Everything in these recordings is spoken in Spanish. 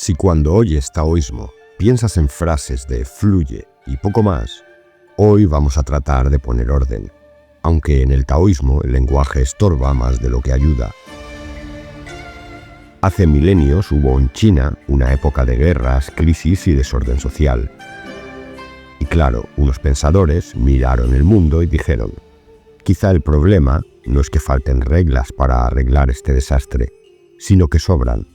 Si cuando oyes taoísmo piensas en frases de fluye y poco más, hoy vamos a tratar de poner orden, aunque en el taoísmo el lenguaje estorba más de lo que ayuda. Hace milenios hubo en China una época de guerras, crisis y desorden social. Y claro, unos pensadores miraron el mundo y dijeron, quizá el problema no es que falten reglas para arreglar este desastre, sino que sobran.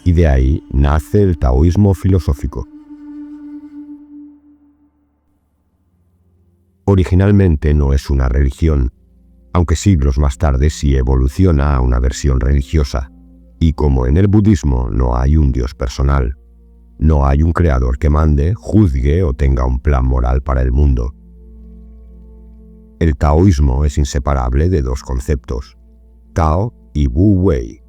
Y de ahí nace el taoísmo filosófico. Originalmente no es una religión, aunque siglos más tarde sí evoluciona a una versión religiosa. Y como en el budismo no hay un dios personal, no hay un creador que mande, juzgue o tenga un plan moral para el mundo. El taoísmo es inseparable de dos conceptos, Tao y Wu Wei,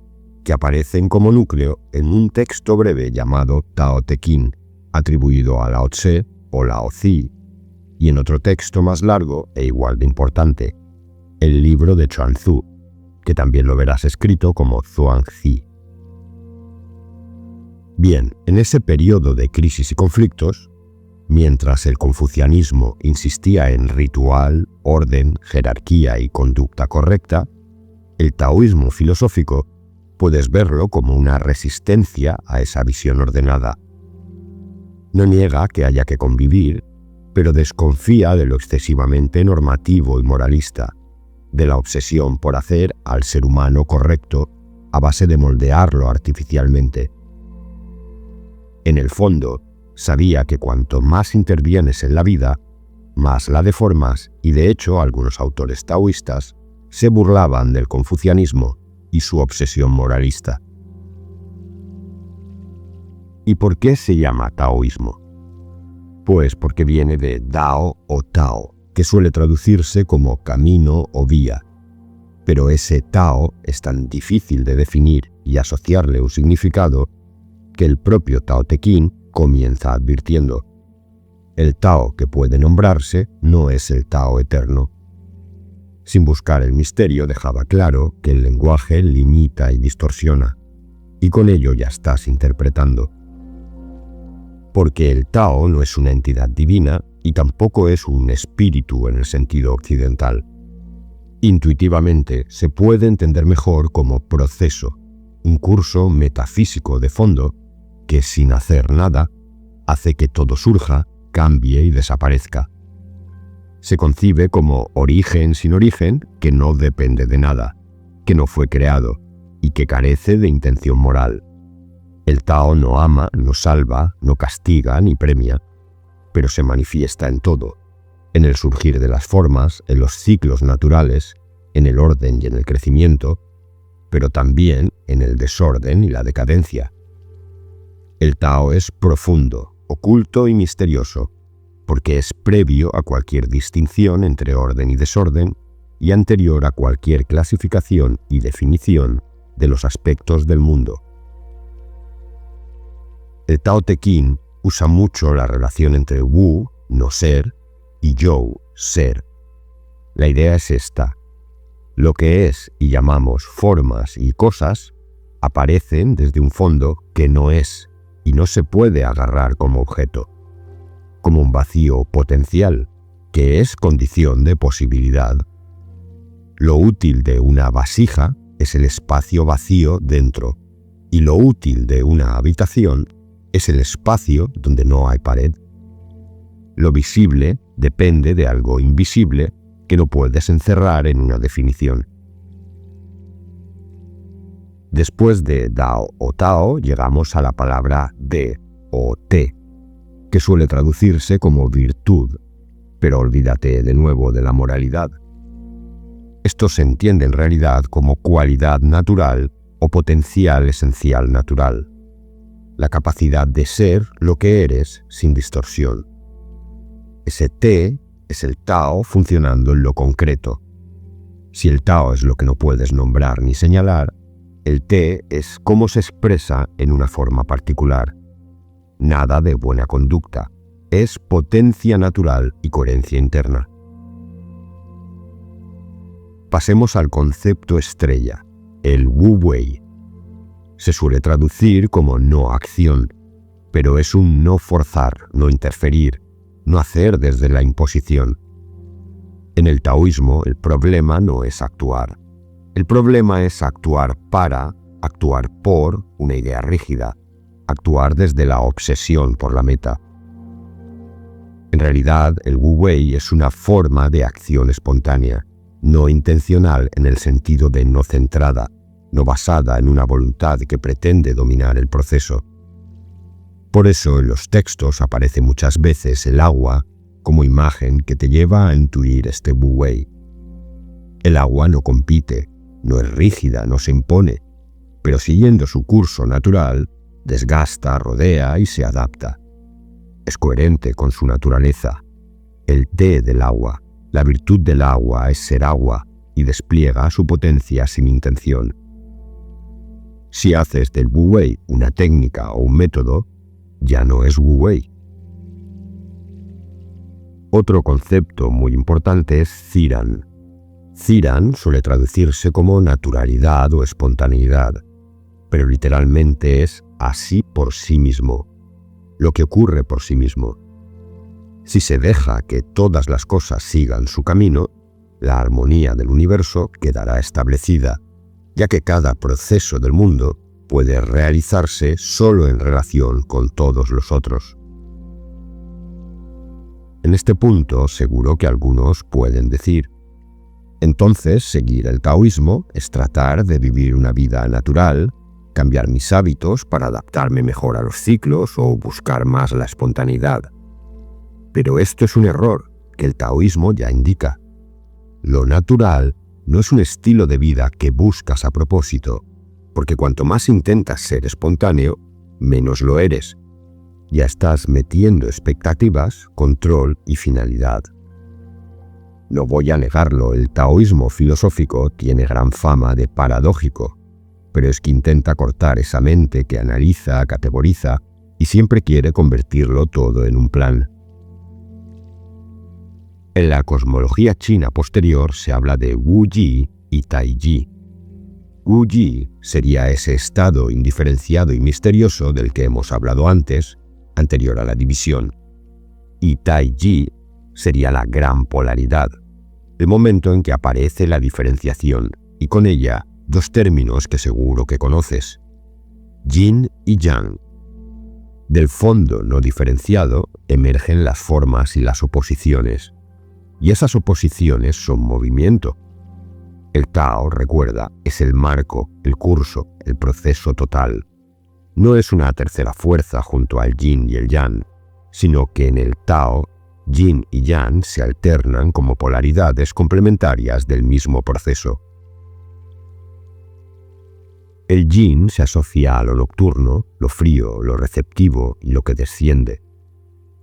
que aparecen como núcleo en un texto breve llamado Tao Te Ching, atribuido a Lao Tse o Lao Zi, y en otro texto más largo e igual de importante, el libro de Chuang Tzu, que también lo verás escrito como Zhuangzi. Bien, en ese periodo de crisis y conflictos, mientras el confucianismo insistía en ritual, orden, jerarquía y conducta correcta, el taoísmo filosófico puedes verlo como una resistencia a esa visión ordenada. No niega que haya que convivir, pero desconfía de lo excesivamente normativo y moralista, de la obsesión por hacer al ser humano correcto a base de moldearlo artificialmente. En el fondo, sabía que cuanto más intervienes en la vida, más la deformas, y de hecho algunos autores taoístas se burlaban del confucianismo y su obsesión moralista. ¿Y por qué se llama taoísmo? Pues porque viene de Dao o Tao, que suele traducirse como camino o vía. Pero ese Tao es tan difícil de definir y asociarle un significado que el propio Tao Te Ching comienza advirtiendo: el Tao que puede nombrarse no es el Tao eterno. Sin buscar el misterio dejaba claro que el lenguaje limita y distorsiona, y con ello ya estás interpretando. Porque el Tao no es una entidad divina y tampoco es un espíritu en el sentido occidental. Intuitivamente se puede entender mejor como proceso, un curso metafísico de fondo que sin hacer nada hace que todo surja, cambie y desaparezca. Se concibe como origen sin origen que no depende de nada, que no fue creado y que carece de intención moral. El Tao no ama, no salva, no castiga ni premia, pero se manifiesta en todo, en el surgir de las formas, en los ciclos naturales, en el orden y en el crecimiento, pero también en el desorden y la decadencia. El Tao es profundo, oculto y misterioso, porque es previo a cualquier distinción entre orden y desorden y anterior a cualquier clasificación y definición de los aspectos del mundo. El Tao Te Ching usa mucho la relación entre Wu, no ser, y Zhou, ser. La idea es esta: lo que es y llamamos formas y cosas aparecen desde un fondo que no es y no se puede agarrar como objeto, como un vacío potencial, que es condición de posibilidad. Lo útil de una vasija es el espacio vacío dentro, y lo útil de una habitación es el espacio donde no hay pared. Lo visible depende de algo invisible que no puedes encerrar en una definición. Después de Dao o Tao llegamos a la palabra De o Te, que suele traducirse como virtud, pero olvídate de nuevo de la moralidad. Esto se entiende en realidad como cualidad natural o potencial esencial natural, la capacidad de ser lo que eres sin distorsión. Ese Te es el Tao funcionando en lo concreto. Si el Tao es lo que no puedes nombrar ni señalar, el Te es cómo se expresa en una forma particular. Nada de buena conducta, es potencia natural y coherencia interna. Pasemos al concepto estrella, el Wu Wei. Se suele traducir como no acción, pero es un no forzar, no interferir, no hacer desde la imposición. En el taoísmo, el problema no es actuar. El problema es actuar por una idea rígida, actuar desde la obsesión por la meta. En realidad, el Wu Wei es una forma de acción espontánea, no intencional en el sentido de no centrada, no basada en una voluntad que pretende dominar el proceso. Por eso en los textos aparece muchas veces el agua como imagen que te lleva a intuir este Wu Wei. El agua no compite, no es rígida, no se impone, pero siguiendo su curso natural, desgasta, rodea y se adapta. Es coherente con su naturaleza. El té del agua, la virtud del agua es ser agua y despliega su potencia sin intención. Si haces del Wu Wei una técnica o un método, ya no es Wu Wei. Otro concepto muy importante es Ziran. Ziran suele traducirse como naturalidad o espontaneidad, pero literalmente es así por sí mismo, lo que ocurre por sí mismo. Si se deja que todas las cosas sigan su camino, la armonía del universo quedará establecida, ya que cada proceso del mundo puede realizarse solo en relación con todos los otros. En este punto, seguro que algunos pueden decir: entonces, seguir el taoísmo es tratar de vivir una vida natural, cambiar mis hábitos para adaptarme mejor a los ciclos o buscar más la espontaneidad. Pero esto es un error que el taoísmo ya indica. Lo natural no es un estilo de vida que buscas a propósito, porque cuanto más intentas ser espontáneo, menos lo eres. Ya estás metiendo expectativas, control y finalidad. No voy a negarlo, el taoísmo filosófico tiene gran fama de paradójico, pero es que intenta cortar esa mente que analiza, categoriza y siempre quiere convertirlo todo en un plan. En la cosmología china posterior se habla de Wu Yi y Tai Yi. Wu Yi sería ese estado indiferenciado y misterioso del que hemos hablado antes, anterior a la división, y Tai Yi sería la gran polaridad, el momento en que aparece la diferenciación, y con ella dos términos que seguro que conoces: Yin y Yang. Del fondo no diferenciado emergen las formas y las oposiciones, y esas oposiciones son movimiento. El Tao, recuerda, es el marco, el curso, el proceso total. No es una tercera fuerza junto al Yin y el Yang, sino que en el Tao, Yin y Yang se alternan como polaridades complementarias del mismo proceso. El Yin se asocia a lo nocturno, lo frío, lo receptivo y lo que desciende.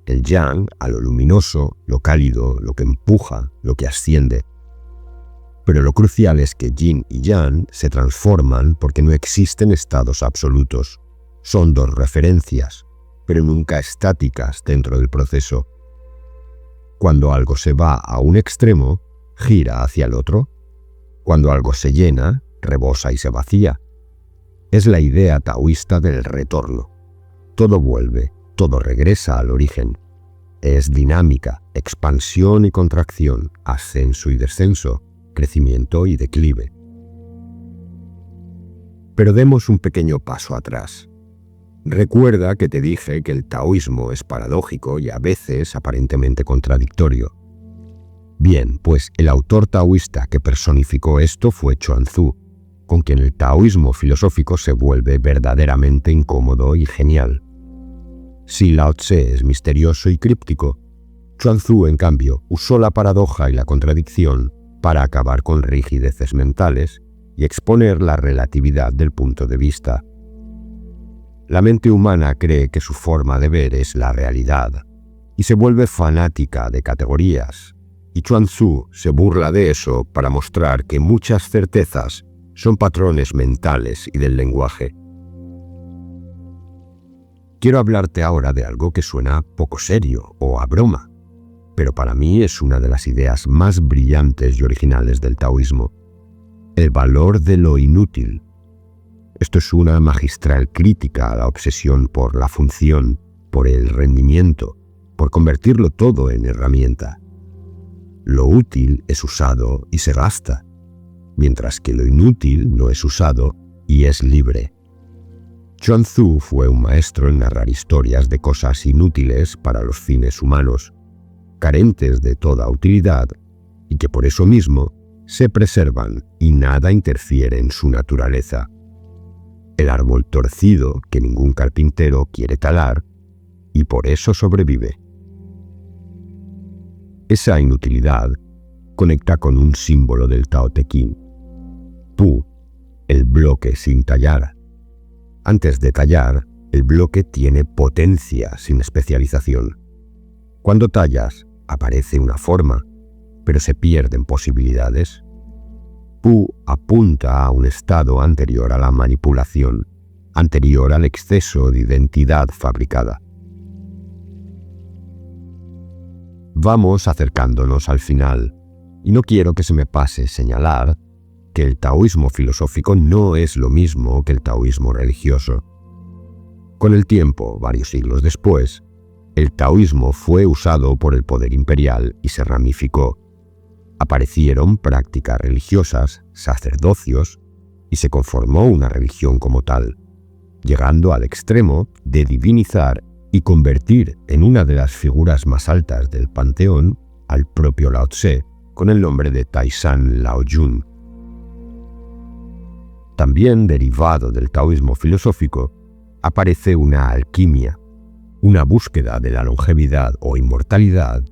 El Yang a lo luminoso, lo cálido, lo que empuja, lo que asciende. Pero lo crucial es que Yin y Yang se transforman porque no existen estados absolutos. Son dos referencias, pero nunca estáticas dentro del proceso. Cuando algo se va a un extremo, gira hacia el otro. Cuando algo se llena, rebosa y se vacía. Es la idea taoísta del retorno. Todo vuelve, todo regresa al origen. Es dinámica, expansión y contracción, ascenso y descenso, crecimiento y declive. Pero demos un pequeño paso atrás. Recuerda que te dije que el taoísmo es paradójico y a veces aparentemente contradictorio. Bien, pues el autor taoísta que personificó esto fue Chuang Tzu, con quien el taoísmo filosófico se vuelve verdaderamente incómodo y genial. Si Lao Tse es misterioso y críptico, Chuang Tzu, en cambio, usó la paradoja y la contradicción para acabar con rigideces mentales y exponer la relatividad del punto de vista. La mente humana cree que su forma de ver es la realidad y se vuelve fanática de categorías, y Chuang Tzu se burla de eso para mostrar que muchas certezas son patrones mentales y del lenguaje. Quiero hablarte ahora de algo que suena poco serio o a broma, pero para mí es una de las ideas más brillantes y originales del taoísmo: el valor de lo inútil. Esto es una magistral crítica a la obsesión por la función, por el rendimiento, por convertirlo todo en herramienta. Lo útil es usado y se gasta, mientras que lo inútil no es usado y es libre. Chuang Tzu fue un maestro en narrar historias de cosas inútiles para los fines humanos, carentes de toda utilidad y que por eso mismo se preservan y nada interfiere en su naturaleza. El árbol torcido que ningún carpintero quiere talar y por eso sobrevive. Esa inutilidad conecta con un símbolo del Tao Te Ching. Pu, el bloque sin tallar. Antes de tallar, el bloque tiene potencia sin especialización. Cuando tallas, aparece una forma, pero se pierden posibilidades. Pu apunta a un estado anterior a la manipulación, anterior al exceso de identidad fabricada. Vamos acercándonos al final, y no quiero que se me pase señalar que el taoísmo filosófico no es lo mismo que el taoísmo religioso. Con el tiempo, varios siglos después, el taoísmo fue usado por el poder imperial y se ramificó. Aparecieron prácticas religiosas, sacerdocios, y se conformó una religión como tal, llegando al extremo de divinizar y convertir en una de las figuras más altas del panteón al propio Lao Tse, con el nombre de Taisan Laoyun. También derivado del taoísmo filosófico, aparece una alquimia, una búsqueda de la longevidad o inmortalidad,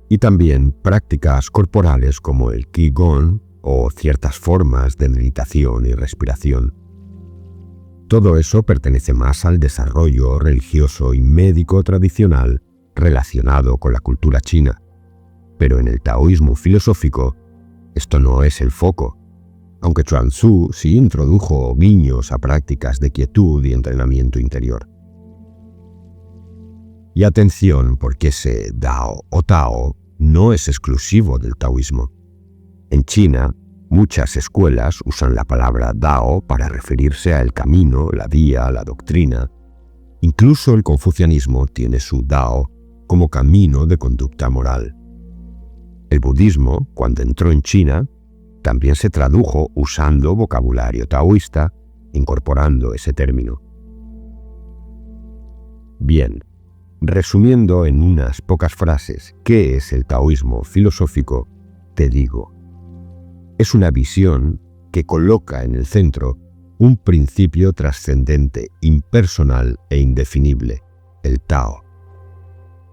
y también prácticas corporales como el Qigong o ciertas formas de meditación y respiración. Todo eso pertenece más al desarrollo religioso y médico tradicional relacionado con la cultura china, pero en el taoísmo filosófico esto no es el foco, aunque Chuang Tzu sí introdujo guiños a prácticas de quietud y entrenamiento interior. Y atención, porque ese Dao o Tao no es exclusivo del taoísmo. En China, muchas escuelas usan la palabra Dao para referirse al camino, la vía, la doctrina. Incluso el confucianismo tiene su Dao como camino de conducta moral. El budismo, cuando entró en China, también se tradujo usando vocabulario taoísta, incorporando ese término. Bien, resumiendo en unas pocas frases qué es el taoísmo filosófico, te digo, es una visión que coloca en el centro un principio trascendente, impersonal e indefinible, el Tao.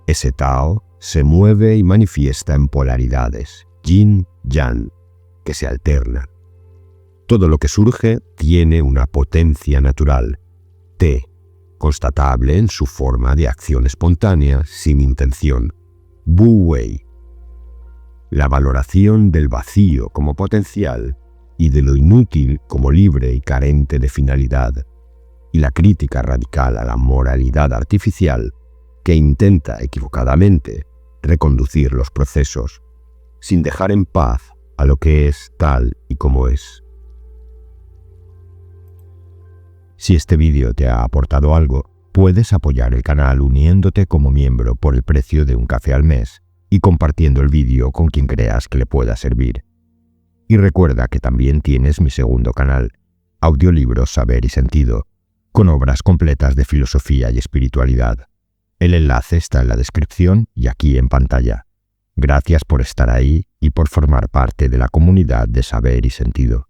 Ese Tao se mueve y manifiesta en polaridades, yin-yang, que se alternan. Todo lo que surge tiene una potencia natural, Te, constatable en su forma de acción espontánea, sin intención, Bu-Wei. La valoración del vacío como potencial y de lo inútil como libre y carente de finalidad, y la crítica radical a la moralidad artificial que intenta equivocadamente reconducir los procesos, sin dejar en paz a lo que es tal y como es. Si este vídeo te ha aportado algo, puedes apoyar el canal uniéndote como miembro por el precio de un café al mes y compartiendo el vídeo con quien creas que le pueda servir. Y recuerda que también tienes mi segundo canal, Audiolibros Saber y Sentido, con obras completas de filosofía y espiritualidad. El enlace está en la descripción y aquí en pantalla. Gracias por estar ahí y por formar parte de la comunidad de Saber y Sentido.